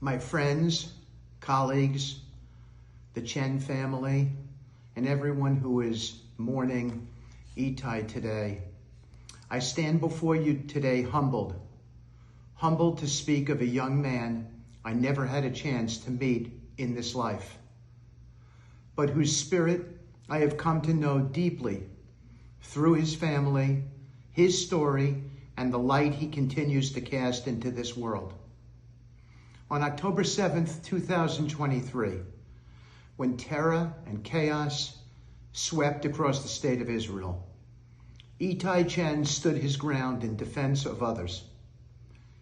my friends, colleagues, the Chen family, and everyone who is mourning Itai today. I stand before you today humbled to speak of a young man I never had a chance to meet in this life, but whose spirit I have come to know deeply through his family, his story, and the light he continues to cast into this world. On October 7th, 2023, when terror and chaos swept across the state of Israel, Itai Chen stood his ground in defense of others.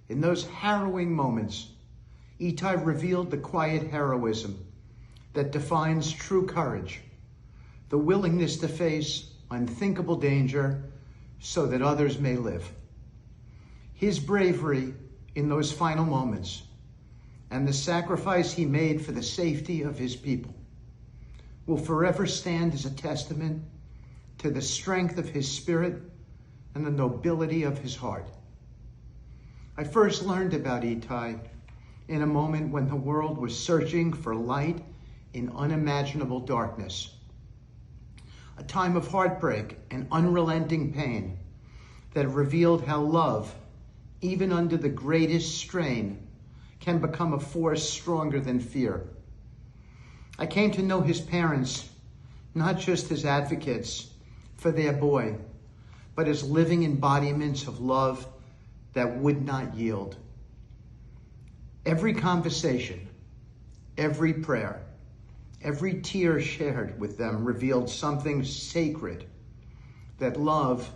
In those harrowing moments, Itai revealed the quiet heroism that defines true courage, the willingness to face unthinkable danger so that others may live. His bravery in those final moments and the sacrifice he made for the safety of his people will forever stand as a testament to the strength of his spirit and the nobility of his heart. I first learned about Itai in a moment when the world was searching for light in unimaginable darkness. A time of heartbreak and unrelenting pain that revealed how love, even under the greatest strain, can become a force stronger than fear. I came to know his parents not just as advocates for their boy, but as living embodiments of love that would not yield. Every conversation, every prayer, every tear shared with them revealed something sacred, that love,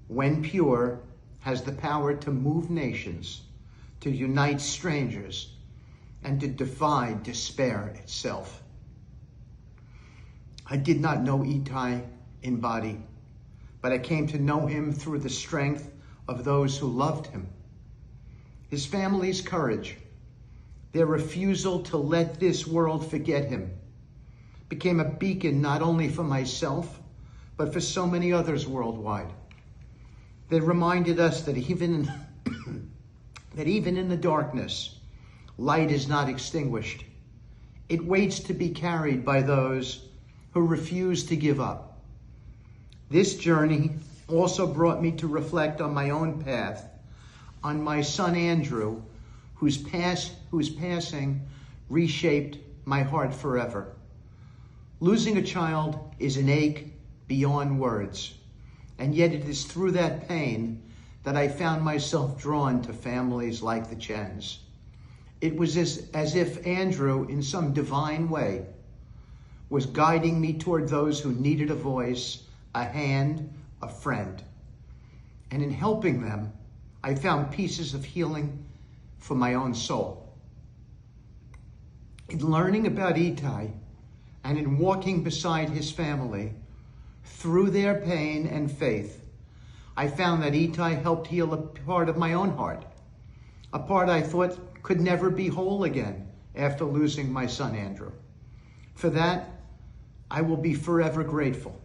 when pure, has the power to move nations, to unite strangers, and to defy despair itself. I did not know Itai in body, but I came to know him through the strength of those who loved him. His family's courage, their refusal to let this world forget him, became a beacon not only for myself, but for so many others worldwide. They reminded us that even in the darkness, light is not extinguished. It waits to be carried by those who refuse to give up. This journey also brought me to reflect on my own path, on my son Andrew, whose passing reshaped my heart forever. Losing a child is an ache beyond words, and yet it is through that pain that I found myself drawn to families like the Chens. It was as if Andrew, in some divine way, was guiding me toward those who needed a voice, a hand, a friend. And in helping them, I found pieces of healing for my own soul. In learning about Itai and in walking beside his family, through their pain and faith, I found that Itai helped heal a part of my own heart, a part I thought could never be whole again after losing my son Andrew. For that, I will be forever grateful.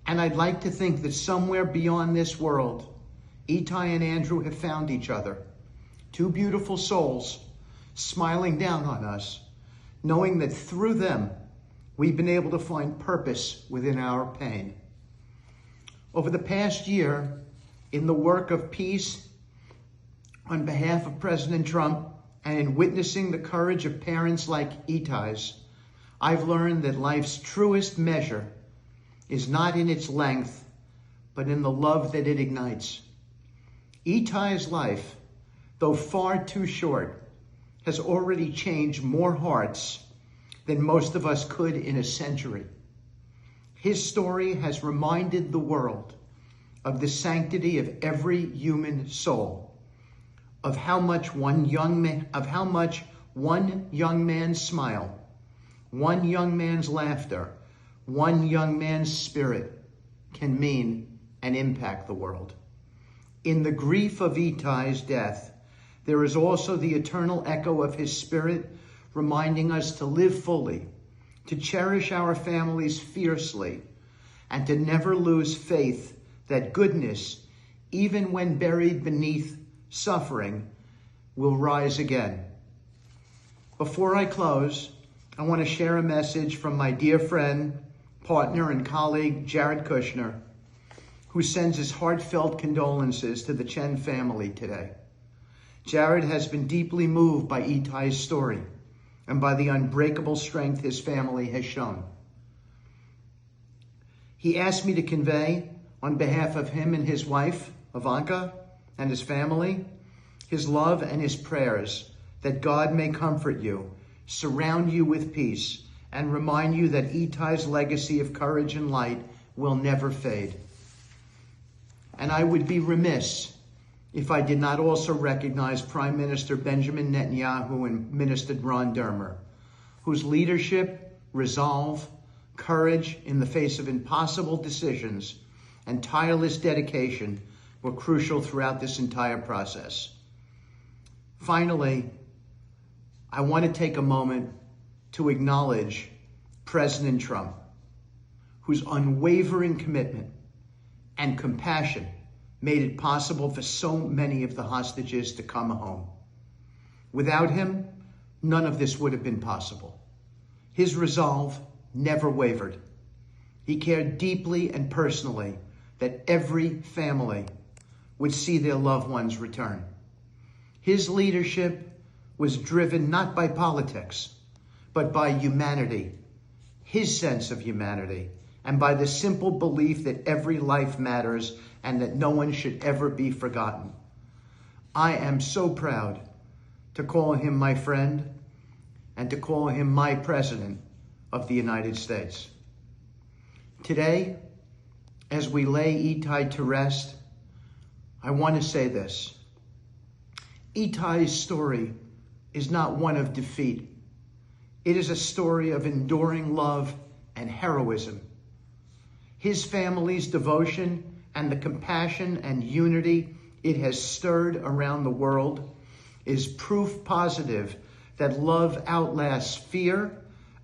And I'd like to think that somewhere beyond this world, Itai and Andrew have found each other, two beautiful souls smiling down on us, knowing that through them, we've been able to find purpose within our pain. Over the past year, in the work of peace on behalf of President Trump and in witnessing the courage of parents like Itai's, I've learned that life's truest measure is not in its length, but in the love that it ignites. Itai's life, though far too short, has already changed more hearts than most of us could in a century. His story has reminded the world of the sanctity of every human soul, of how much one young man's smile, one young man's laughter, one young man's spirit can mean and impact the world. In the grief of Itai's death, there is also the eternal echo of his spirit reminding us to live fully, to cherish our families fiercely, and to never lose faith that goodness, even when buried beneath suffering, will rise again. Before I close, I want to share a message from my dear friend, partner, and colleague, Jared Kushner, who sends his heartfelt condolences to the Chen family today. Jared has been deeply moved by Itay's story and by the unbreakable strength his family has shown. He asked me to convey, on behalf of him and his wife, Ivanka, and his family, his love and his prayers that God may comfort you, surround you with peace, and remind you that Itay's legacy of courage and light will never fade. And I would be remiss if I did not also recognize Prime Minister Benjamin Netanyahu and Minister Ron Dermer, whose leadership, resolve, courage in the face of impossible decisions, and tireless dedication were crucial throughout this entire process. Finally, I want to take a moment to acknowledge President Trump, whose unwavering commitment and compassion made it possible for so many of the hostages to come home. Without him, none of this would have been possible. His resolve never wavered. He cared deeply and personally that every family would see their loved ones return. His leadership was driven not by politics, but by humanity, his sense of humanity, and by the simple belief that every life matters and that no one should ever be forgotten. I am so proud to call him my friend and to call him my President of the United States. Today, as we lay Itai to rest, I want to say this. Itai's story is not one of defeat. It is a story of enduring love and heroism. His family's devotion and the compassion and unity it has stirred around the world is proof positive that love outlasts fear,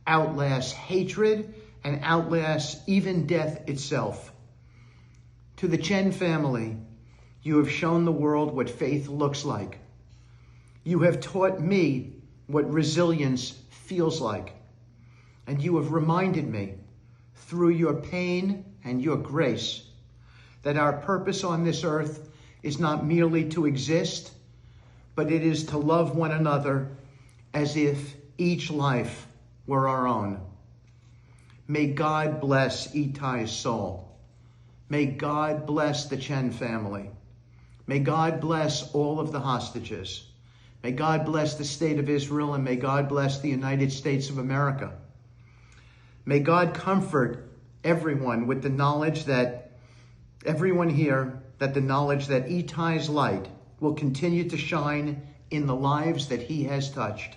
outlasts hatred, and outlasts even death itself. To the Chen family, you have shown the world what faith looks like. You have taught me what resilience feels like. And you have reminded me, through your pain and your grace, that our purpose on this earth is not merely to exist, but it is to love one another as if each life were our own. May God bless Itai's soul. May God bless the Chen family. May God bless all of the hostages. May God bless the state of Israel, and may God bless the United States of America. May God comfort everyone with the knowledge that everyone here, that the knowledge that Itai's light will continue to shine in the lives that he has touched,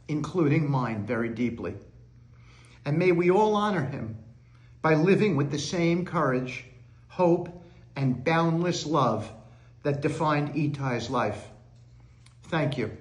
including mine very deeply. And may we all honor him by living with the same courage, hope, and boundless love that defined Itai's life. Thank you.